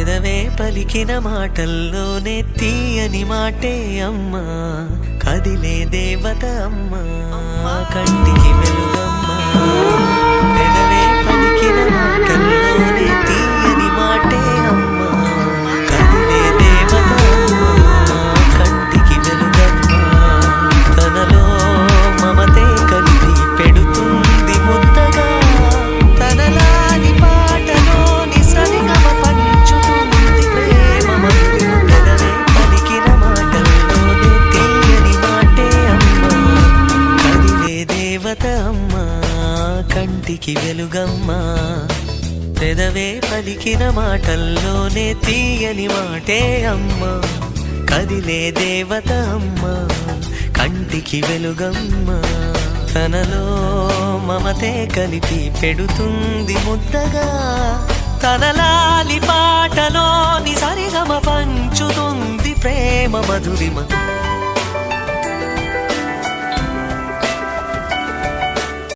పెదవే పలికిన మాటల్లోనే తీయని మాటే అమ్మా, కదిలే దేవత అమ్మా, కంటికి వెలుగమ్మా. పెదవే పలికిన మాటల్లోనే తీయని మాటే అమ్మా, కదిలే దేవత అమ్మా, కంటికి వెలుగమ్మా. తనలో మమతే కలిపి పెడుతుంది ముద్దగా, తనలాని పాటలోని సరిగమ పంచుతుంది ప్రేమ మధురిమ. పెదవే పలికిన మాటల్లోనే తీయని మాటే అమ్మా, కదిలే దేవత అమ్మా, కంటికి వెలుగమ్మా. పెదవే పలికిన మాటల్లోనే తీయని మాటే అమ్మా, కదిలే దేవత అమ్మా, కంటికి వెలుగమ్మా. తనలో మమతే కలిపి పెడుతుంది ముద్దగా, తనలాలి పాటలోని సరిగమ పంచుతుంది ప్రేమ మధురిమ.